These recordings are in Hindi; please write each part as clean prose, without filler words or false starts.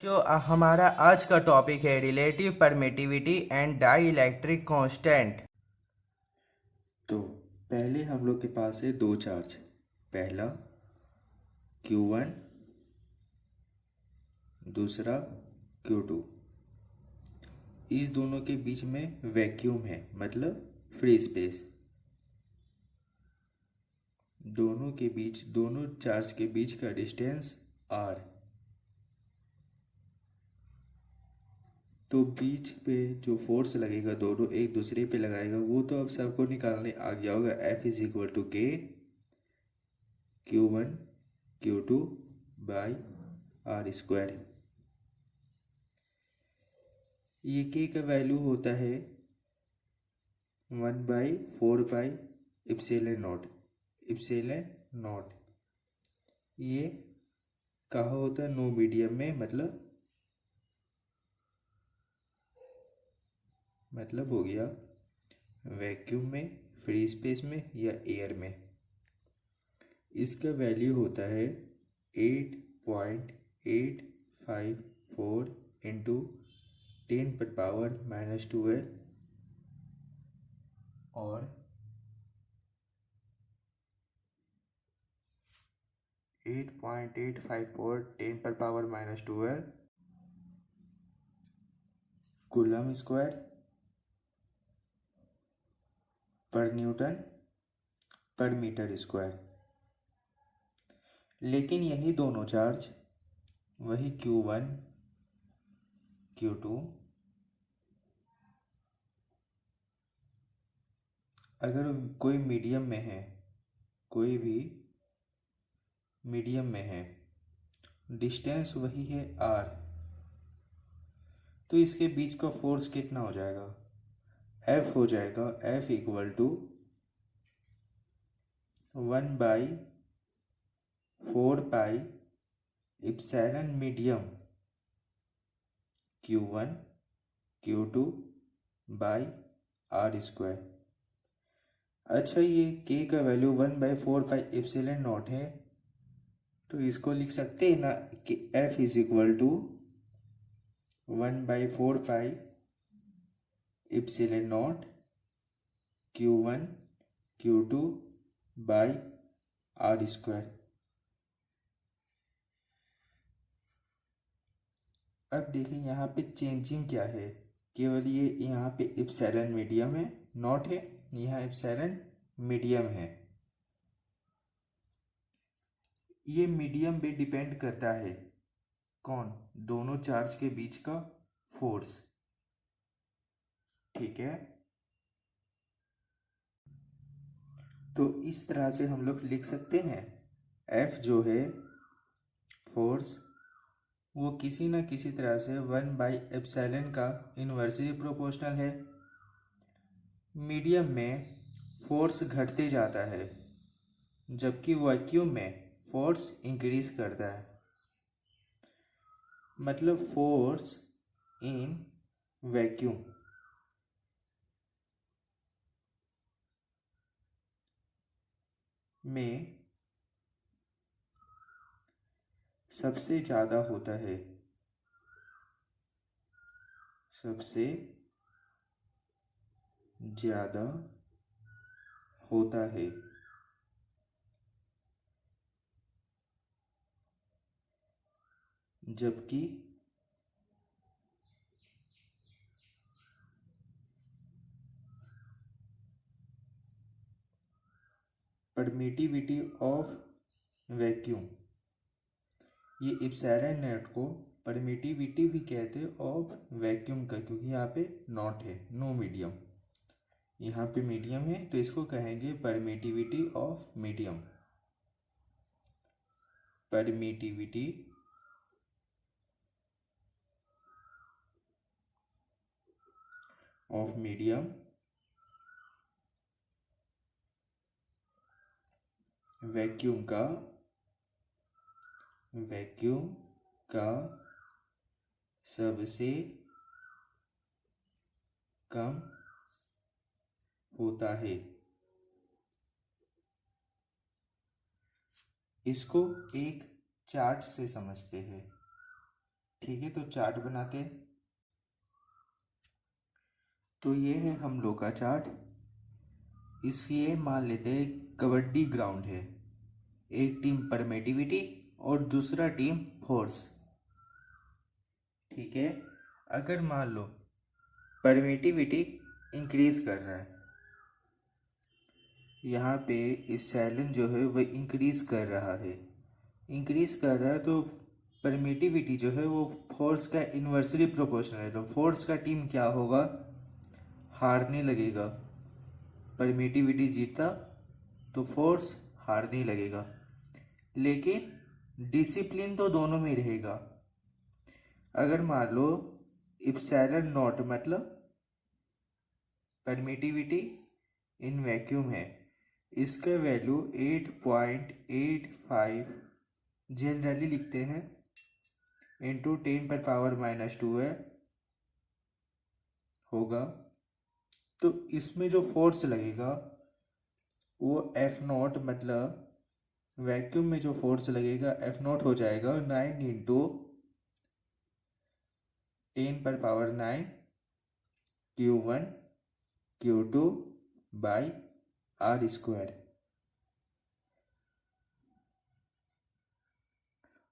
जो हमारा आज का टॉपिक है relative permittivity and dielectric constant. तो पहले हम लोग के पास है दो चार्ज। पहला Q1, दूसरा Q2। इस दोनों के बीच में वैक्यूम है, मतलब फ्री स्पेस। दोनों चार्ज के बीच का डिस्टेंस R। तो बीच पे जो फोर्स लगेगा दोनों एक दूसरे पे लगाएगा वो तो अब सबको निकालने आ गया होगा। F=K Q1 Q2 by R²। ये K का वैल्यू होता है 1/4πε0। ε0 ये कहा होता है नो मीडियम में, मतलब हो गया वैक्यूम में, फ्री स्पेस में या एयर में। इसका वैल्यू होता है 8.854 इंटू 10⁻⁻12 और 8.854 10⁻⁻12 कूलम स्क्वायर पर न्यूटन पर मीटर स्क्वायर। लेकिन यही दोनों चार्ज, वही Q1 Q2, अगर कोई मीडियम में है, कोई भी मीडियम में है, डिस्टेंस वही है R, तो इसके बीच का फोर्स कितना हो जाएगा? F हो जाएगा F=1/4πε medium Q1 Q2 by R²। अच्छा, ये K का वैल्यू 1/4πε0 है, तो इसको लिख सकते हैं ना कि F=1/4πε0 Q1 Q2 by R²। अब देखिए यहाँ पे चेंजिंग क्या है, केवल ये यहाँ पे एप्सिलॉन मीडियम है, नॉट है, यहाँ एप्सिलॉन मीडियम है। ये मीडियम पे डिपेंड करता है कौन? दोनों चार्ज के बीच का फोर्स। ठीक है, तो इस तरह से हम लोग लिख सकते हैं F जो है फोर्स, वो किसी न किसी तरह से 1/ε का इन्वर्सली प्रोपोर्शनल है। मीडियम में फोर्स घटते जाता है, जबकि वैक्यूम में फोर्स इंक्रीज करता है। मतलब फोर्स इन वैक्यूम में सबसे ज़्यादा होता है, सबसे ज़्यादा होता है। जबकि परमिटिविटी ऑफ वैक्यूम, ये एप्सिलॉन नॉट को परमिटिविटी भी कहते हैं ऑफ वैक्यूम का, क्योंकि यहाँ पे नॉट है, नो मीडियम। यहाँ पे मीडियम है तो इसको कहेंगे permittivity of medium. Permittivity of medium vacuum का सबसे कम होता है। इसको एक चार्ट से समझते हैं। ठीक है, तो चार्ट बनाते हैं। तो ये है हम लोग का चार्ट। इसलिए मान लेते हैं कबड्डी ग्राउंड है, एक टीम परमिटिविटी और दूसरा टीम फोर्स। ठीक है, अगर मान लो परमिटिविटी इंक्रीज कर रहा है, यहाँ पे इप्सिलॉन जो है वह इंक्रीज कर रहा है, तो परमिटिविटी जो है वो फोर्स का इन्वर्सली प्रोपोर्शनल है। तो फोर्स का टीम क्या होगा, हारने लगेगा। परमिटिविटी जीता तो फोर्स हारने लगेगा, लेकिन डिसिप्लिन तो दोनों में रहेगा। अगर मान लो इप्सिलॉन नॉट मतलब परमिटिविटी इन वैक्यूम है, इसका वैल्यू 8.85 जनरली लिखते हैं इंटू 10⁻⁻² है होगा। तो इसमें जो फोर्स लगेगा वो F0 मतलब वैक्यूम में जो फोर्स लगेगा F0 हो जाएगा 9 into 10⁻⁹ Q1 Q2 by R²।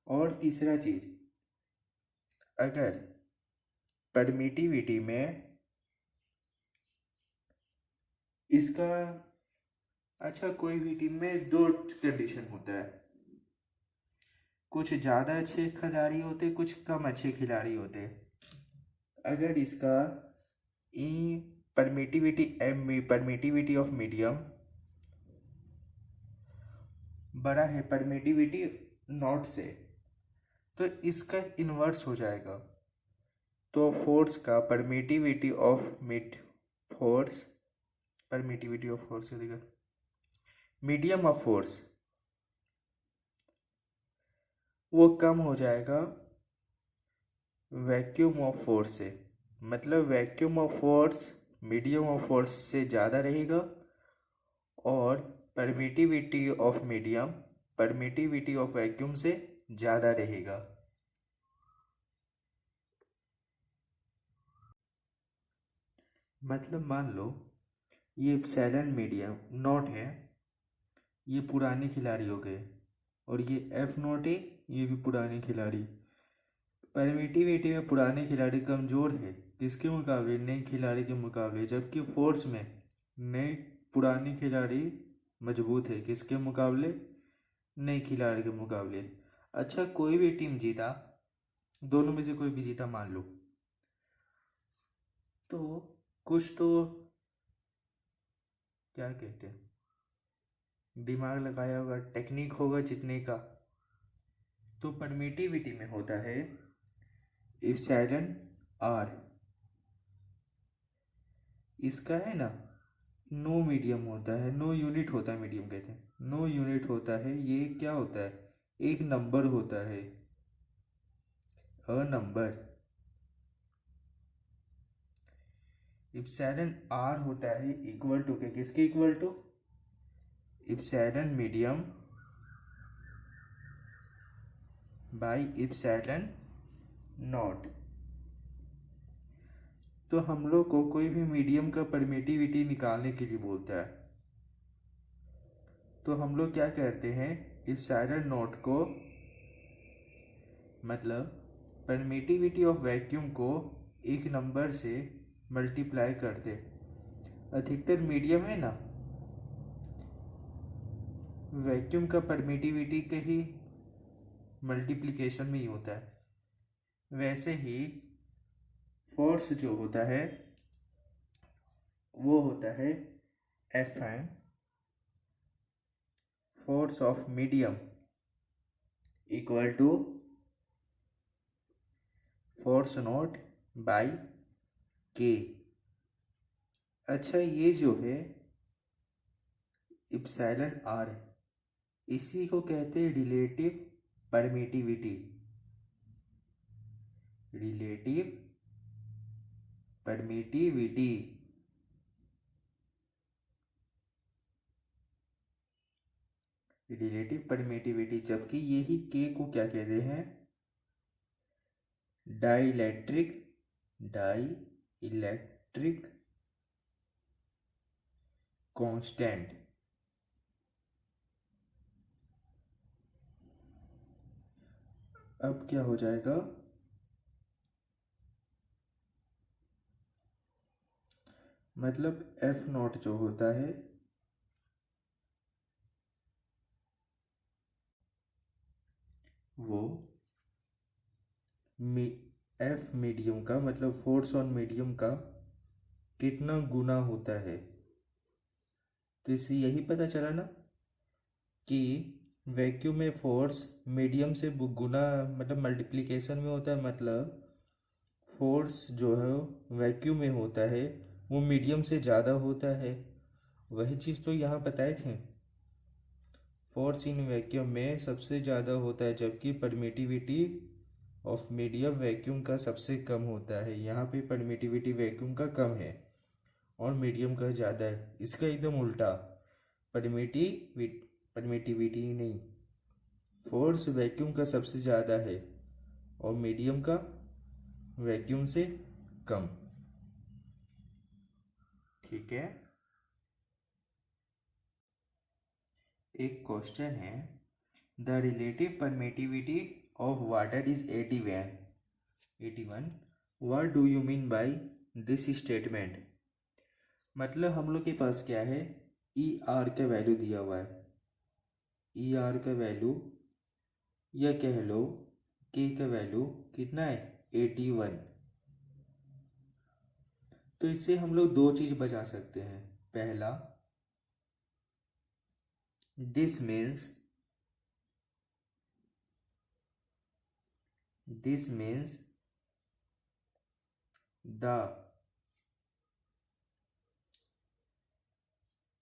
और तीसरा चीज, अगर परमिटिविटी में इसका अच्छा कोई भी टीम में दो कंडीशन होता है, कुछ ज़्यादा अच्छे खिलाड़ी होते, कुछ कम अच्छे खिलाड़ी होते। अगर इसका ई परमिटिविटी ऑफ मीडियम बड़ा है परमिटिविटी नॉट से, तो इसका इन्वर्स हो जाएगा। तो फोर्स का permittivity of force medium of force वो कम हो जाएगा वैक्यूम ऑफ फोर्स से। मतलब vacuum of force medium of force से ज़्यादा रहेगा, और permittivity of medium permittivity of vacuum से ज़्यादा रहेगा। मतलब मान लो ये एप्सिलॉन मीडियम नॉट है, ये पुराने खिलाड़ी हो गए, और ये F0 है, ये भी पुराने खिलाड़ी। परमिटिविटी में पुराने खिलाड़ी कमज़ोर है किसके मुकाबले, नए खिलाड़ी के मुकाबले, जबकि फोर्स में नए पुराने खिलाड़ी मजबूत है किसके मुकाबले, नए खिलाड़ी के मुकाबले। अच्छा कोई भी टीम जीता, दोनों में से कोई भी जीता मान लो, तो कुछ तो क्या कहते हैं, दिमाग लगाया होगा, टेक्निक होगा जीतने का। तो परमिटिविटी में होता है इप्सिलॉन R, इसका है ना नो मीडियम होता है, नो यूनिट होता है, मीडियम कहते हैं, नो यूनिट होता है। ये क्या होता है, एक नंबर होता है, अ नंबर। इप्सिलॉन R होता है इक्वल टू के किसके equal to, epsilon medium by epsilon naught. तो हम लोग को कोई भी मीडियम का परमिटिविटी निकालने के लिए बोलता है, तो हम लोग क्या कहते हैं, इप्सिलॉन नॉट को मतलब परमिटिविटी ऑफ वैक्यूम को एक नंबर से मल्टीप्लाई करते। अधिकतर मीडियम है ना वैक्यूम का परमिटिविटी के ही मल्टीप्लिकेशन में ही होता है, वैसे ही फोर्स जो होता है वो होता है Fm, force of medium equal to force naught by के। अच्छा ये जो है इप्सिलॉन R, इसी को कहते हैं रिलेटिव परमिटिविटी। रिलेटिव परमिटिविटी जबकि यही के को क्या कहते हैं, डाइलेक्ट्रिक कांस्टेंट। अब क्या हो जाएगा, मतलब एफ नॉट जो होता है वो एफ मीडियम का, मतलब फोर्स ऑन मीडियम का कितना गुना होता है। तो इससे यही पता चला ना कि वैक्यूम में फोर्स मीडियम से गुना, मतलब मल्टीप्लिकेशन में होता है, मतलब फोर्स जो है वैक्यूम में होता है वो मीडियम से ज़्यादा होता है। वही चीज़ तो यहाँ बताए थे, फोर्स इन वैक्यूम में सबसे ज़्यादा होता है, जबकि परमिटिविटी ऑफ मीडियम वैक्यूम का सबसे कम होता है। यहाँ पे परमिटिविटी वैक्यूम का कम है और मीडियम का ज़्यादा है। इसका एकदम उल्टा, परमिटिविटी नहीं, फोर्स वैक्यूम का सबसे ज़्यादा है और मीडियम का वैक्यूम से कम। ठीक है। एक क्वेश्चन है, the relative permittivity of water is 81। What do you mean by this statement. मतलब हम लोग के पास क्या है, ई आर का वैल्यू दिया हुआ है, ई आर का वैल्यू या कह लो के का वैल्यू कितना है, 81। तो इससे हम लोग दो चीज बचा सकते हैं। पहला, दिस मीन्स द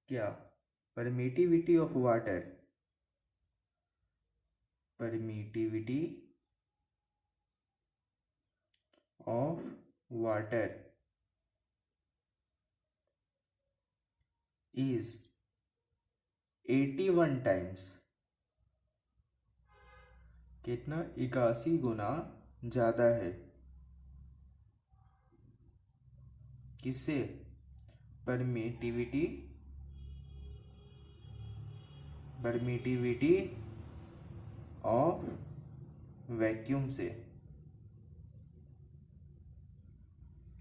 क्या, permittivity of water, permittivity of water is 81 times, कितना, 81 गुना ज़्यादा है। किससे, परमिटिविटी ऑफ वैक्यूम से।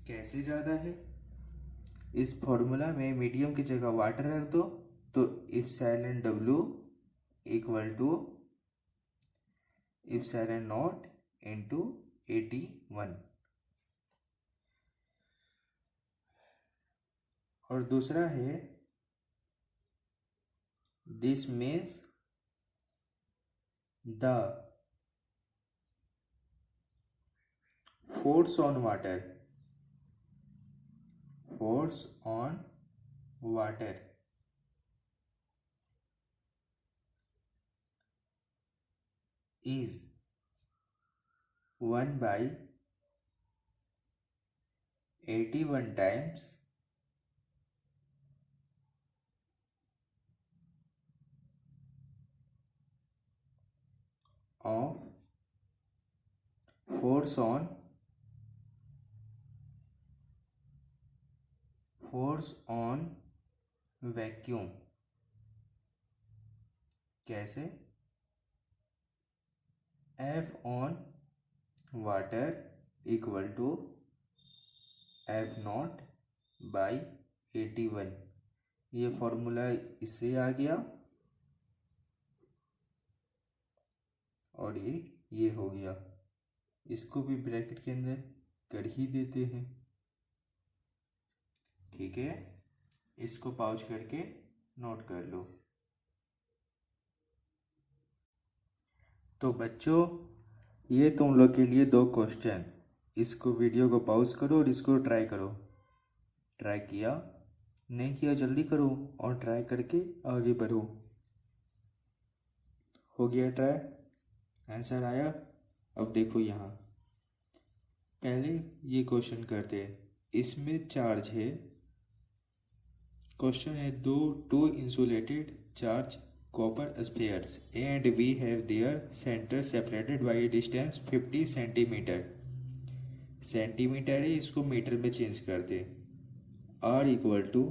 कैसे ज़्यादा है, इस फॉर्मूला में मीडियम की जगह वाटर रख दो तो epsilon W equal to epsilon naught into 81। और दूसरा है, this means the force on water is 1/81 times of force on vacuum। कैसे, F on water equal to F naught by 81। ये फॉर्मूला इससे आ गया और ये हो गया। इसको भी ब्रैकेट के अंदर कर ही देते हैं। ठीक है, इसको पॉज करके नोट कर लो। तो बच्चों, ये तुम लोग के लिए 2 क्वेश्चन, इसको वीडियो को पॉज करो और इसको ट्राई करो। ट्राई किया, नहीं किया जल्दी करो और ट्राई करके आगे बढ़ो। हो गया ट्राई, आंसर आया। अब देखो यहाँ, पहले ये क्वेश्चन करते हैं। इसमें चार्ज है, क्वेश्चन है, two insulated charge copper spheres A and B have their center separated by a distance 50 centimeter. Centimetre है, इसको मीटर में चेंज करते। R equal to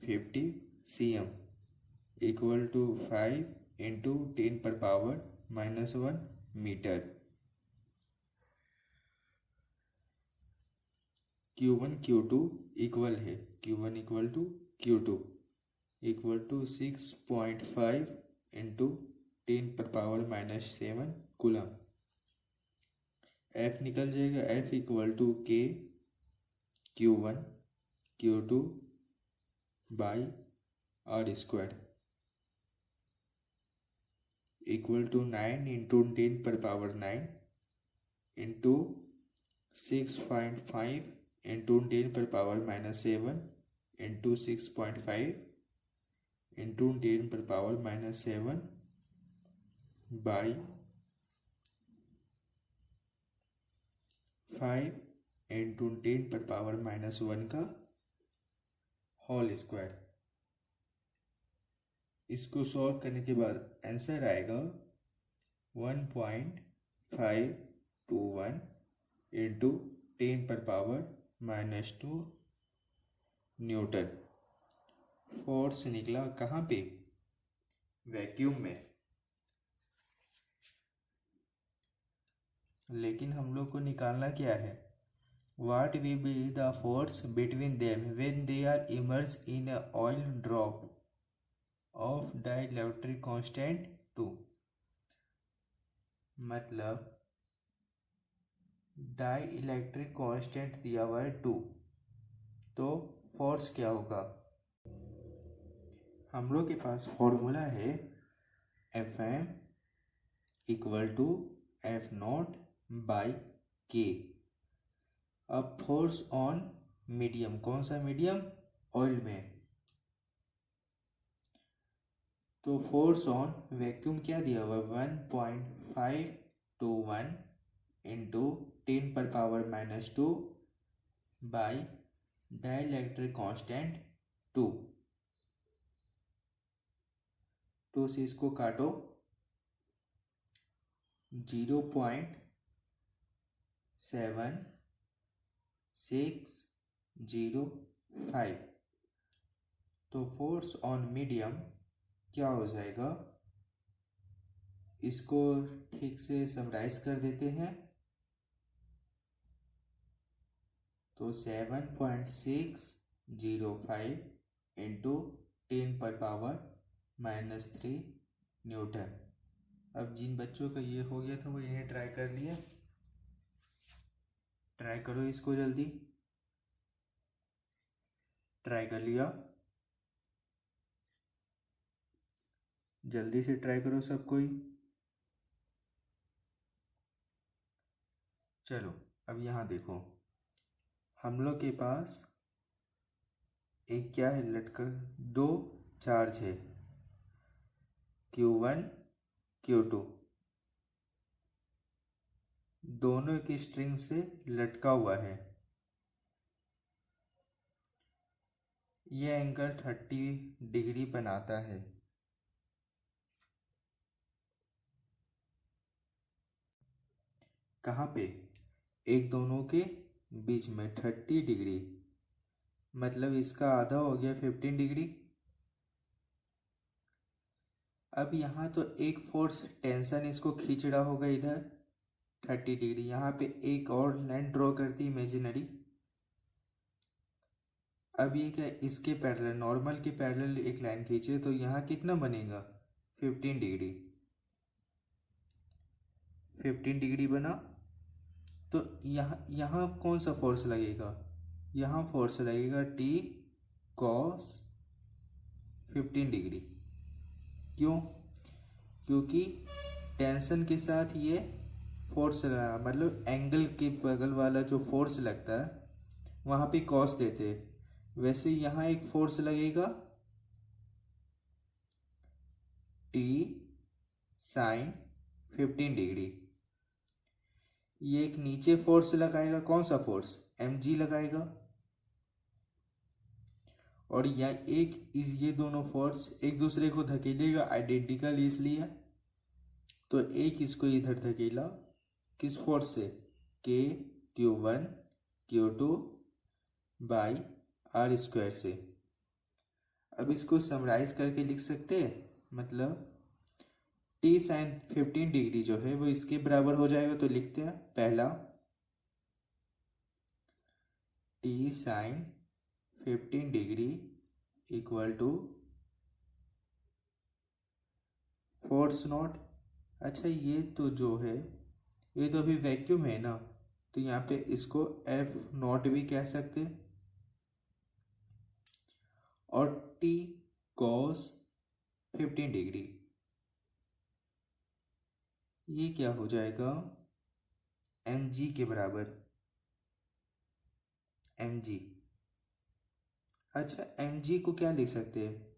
50 cm equal to 5 into 10⁻⁻1 metre. Q1 Q2 equal है, Q1 equal to Q2 equal to 6.5 into 10⁻⁻7 coulomb. F निकल जाएगा, F equal to K Q1 Q2 by R² equal to 9 into 10⁻⁹ into 6.5 into 10⁻⁻7 into 6.5 into 10⁻⁻7 by 5 into 10⁻⁻1 का होल स्क्वायर। इसको सॉल्व करने के बाद आंसर आएगा 1.521 इंटू 10⁻⁻2 न्यूटन। फोर्स निकला कहाँ पे? वैक्यूम में। लेकिन हम लोग को निकालना क्या है? What will be the force between them when they are immersed in a oil drop of dielectric constant 2? मतलब डाइइलेक्ट्रिक कांस्टेंट दिया हुआ है 2, तो फोर्स क्या होगा? हम लोग के पास फॉर्मूला है Fm equal to F0 by K। अब फोर्स ऑन मीडियम, कौन सा मीडियम? ऑयल में। तो फोर्स ऑन वैक्यूम क्या दिया हुआ? 1.521 इंटू 10⁻⁻2 बाई डाइइलेक्ट्रिक कांस्टेंट 2। 2 से इसको काटो, 0.7605। तो फोर्स ऑन मीडियम क्या हो जाएगा? इसको ठीक से समराइज कर देते हैं। तो 7.605 इंटू 10⁻⁻3 न्यूटन। अब जिन बच्चों का ये हो गया था वो इन्हें ट्राई कर लिया। ट्राई करो इसको, जल्दी ट्राई कर लिया, जल्दी से ट्राई करो सब कोई। चलो अब यहाँ देखो, हम लोग के पास एक क्या है लटका, 2 चार्ज है Q1 Q2, दोनों की स्ट्रिंग से लटका हुआ है। यह एंगल 30 डिग्री बनाता है। कहाँ पे? एक दोनों के बीच में 30 डिग्री, मतलब इसका आधा हो गया 15 डिग्री। अब यहाँ तो एक फोर्स टेंशन इसको खींच रहा होगा इधर 30 डिग्री। यहाँ पे एक और लाइन ड्रॉ करती इमेजिनरी। अब ये क्या, इसके पैरेलल, नॉर्मल के पैरेलल एक लाइन खींचे तो यहाँ कितना बनेगा? 15 डिग्री। 15 डिग्री बना तो यहाँ कौन सा फोर्स लगेगा? यहाँ फोर्स लगेगा T cos 15 डिग्री। क्यों? क्योंकि टेंशन के साथ ये फोर्स लगा, मतलब एंगल के बगल वाला जो फोर्स लगता है वहाँ पे कॉस देते हैं। वैसे यहाँ एक फोर्स लगेगा T sin 15 डिग्री। ये एक नीचे फोर्स लगाएगा, कौन सा फोर्स? mg लगाएगा। और ये दोनों फोर्स एक दूसरे को धकेलेगा, आइडेंटिकल इसलिए। तो एक इसको इधर धकेला, किस फोर्स से, के Q1 Q2 by are square से। अब इसको समराइज करके लिख सकते हैं, मतलब टी साइन 15 डिग्री जो है वो इसके बराबर हो जाएगा। तो लिखते हैं पहला T sine 15 degree equal to force naught. अच्छा, ये तो जो है ये तो अभी वैक्यूम है ना, तो यहाँ पे इसको एफ नॉट भी कह सकते, और टी कॉस 15 डिग्री ये क्या हो जाएगा, एम जी के बराबर, एम जी। अच्छा, एम जी को क्या लिख सकते हैं,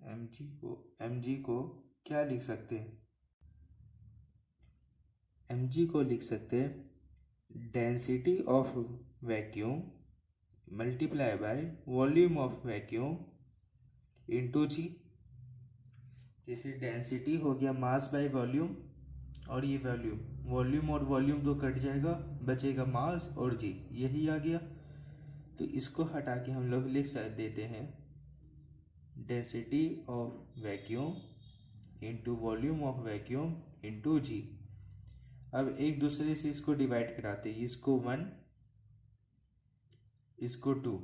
एम जी को क्या लिख सकते हैं, एम जी को लिख सकते हैं density of vacuum multiply by volume of vacuum into g. जैसे डेंसिटी हो गया मास बाय वॉल्यूम, और ये वॉल्यूम, वॉल्यूम और वॉल्यूम दो कट जाएगा, बचेगा मास और जी, यही आ गया। तो इसको हटा के हम लोग लिख देते हैं density of vacuum into volume of vacuum into g. अब एक दूसरे से इसको डिवाइड कराते हैं, इसको 1 इसको 2।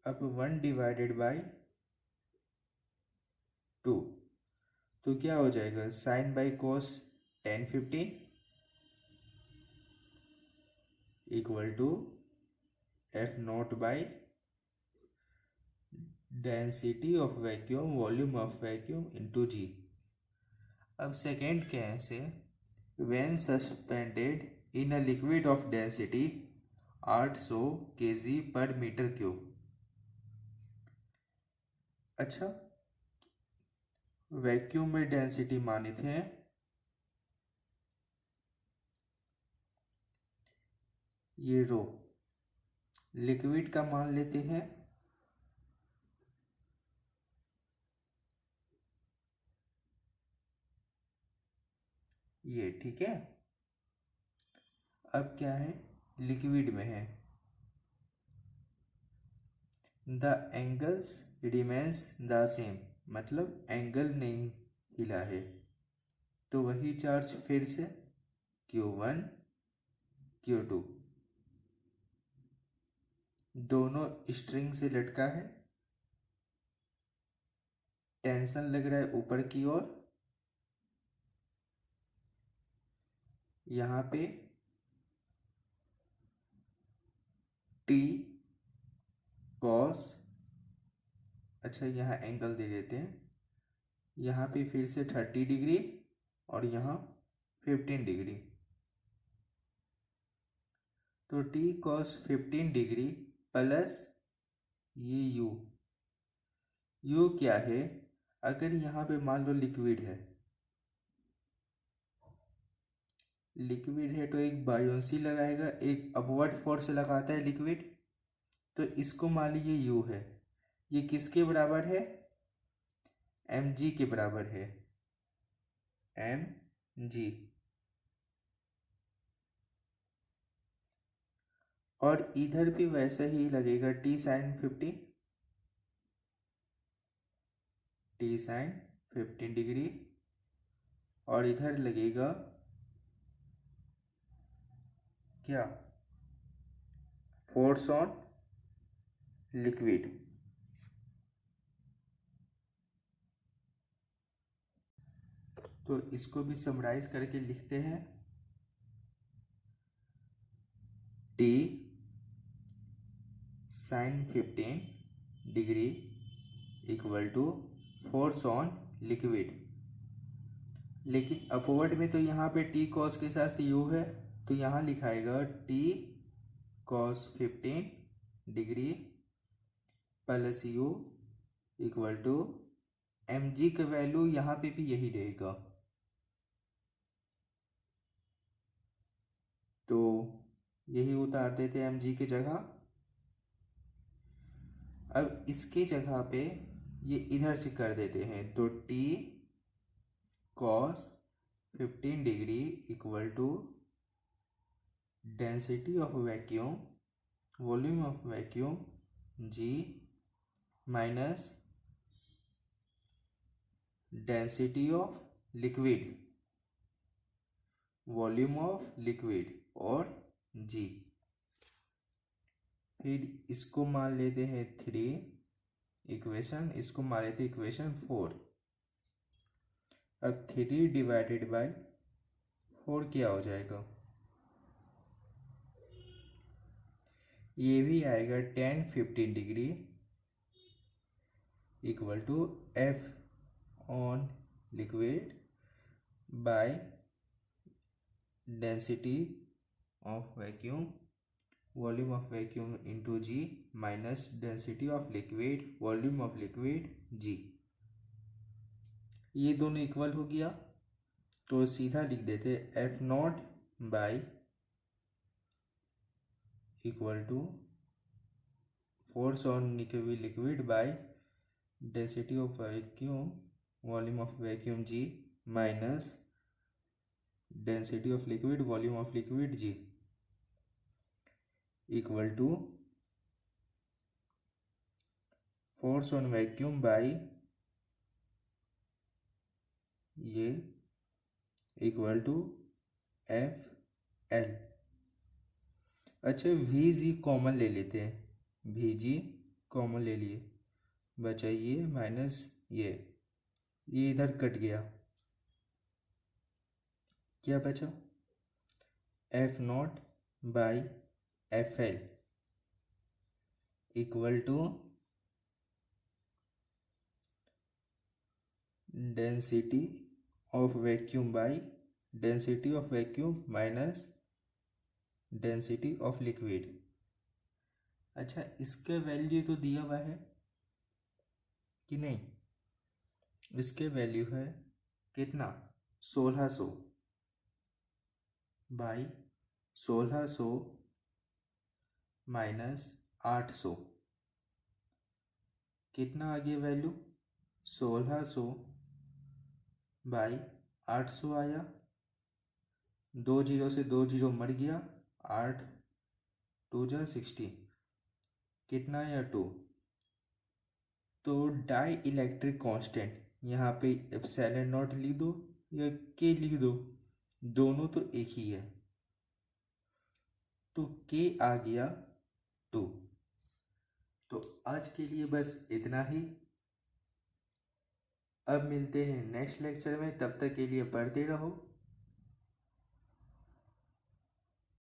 अब 1 डिवाइडेड बाय 2 तो क्या हो जाएगा, sine by cos 10-15 equal to F naught by density of vacuum volume of vacuum into g. अब सेकेंड क्या है से, when suspended in a liquid of density 800 kg per metre cube. अच्छा, वैक्यूम में डेंसिटी माने थे ये रो, लिक्विड का मान लेते हैं ये, ठीक है। अब क्या है, लिक्विड में है, the angles remains the same, मतलब एंगल नहीं हिला है। तो वही चार्ज फिर से Q1 Q2 दोनों स्ट्रिंग से लटका है, टेंशन लग रहा है ऊपर की ओर, यहाँ पे T कॉस, अच्छा यहाँ एंगल दे देते हैं, यहाँ पे फिर से 30 डिग्री और यहाँ 15 डिग्री। तो T कॉस 15 डिग्री प्लस ये U क्या है, अगर यहाँ पे मान लो लिक्विड है तो एक बायोंसी लगाएगा, एक अपवर्ड फोर्स लगाता है लिक्विड। तो इसको मान लीजिए U है, ये किसके बराबर है, mg के बराबर है, mg। और इधर भी वैसा ही लगेगा T साइन 15 डिग्री, और इधर लगेगा क्या, फोर्स ऑन लिक्विड। तो इसको भी समराइज करके लिखते हैं, T sine 15 degree equal to force on liquid. लेकिन अपवर्ड में तो यहाँ पे T कॉस के साथ U है, तो यहाँ लिखाएगा T cos 15 degree plus U equal to mg का वैल्यू यहाँ पे भी यही रहेगा। तो यही उतार देते हैं mg की जगह। अब इसके जगह पे ये इधर से कर देते हैं, तो T cos 15 degree equal to density of vacuum, volume of vacuum G minus density of liquid, volume of liquid और G। फिर इसको मान लेते हैं 3 इक्वेशन, इसको मान लेते हैं इक्वेशन 4। अब 3 डिवाइडेड बाय 4 क्या हो जाएगा, ये भी आएगा 10 15 degree equal to F on liquid by density of vacuum, volume of vacuum into G minus density of liquid, volume of liquid G। ये दोनों इक्वल हो गया, तो सीधा लिख देते F naught by equal to force on liquid by density of vacuum, volume of vacuum G minus density of liquid, volume of liquid G equal to force on vacuum by ये इक्वल टू F L। अच्छा VG कॉमन ले लेते हैं, VG कॉमन ले लिए, बचा ये माइनस ये इधर कट गया, क्या बचा F naught by FL equal to density of vacuum by density of vacuum minus density of liquid. अच्छा इसके वैल्यू तो दिया हुआ है कि नहीं, इसके वैल्यू है कितना 1600 बाई 1600 माइनस 800, कितना आ गया वैल्यू 1600 बाई 800 आया, 2 जीरो से 2 जीरो मर गया, 8 2 जा 16, कितना आया 2। तो डाई इलेक्ट्रिक कांस्टेंट यहाँ पे एप्सिलॉन नॉट लिख दो या के लिख दो, दोनों तो एक ही है, तो के आ गया 2। तो आज के लिए बस इतना ही, अब मिलते हैं नेक्स्ट लेक्चर में, तब तक के लिए पढ़ते रहो।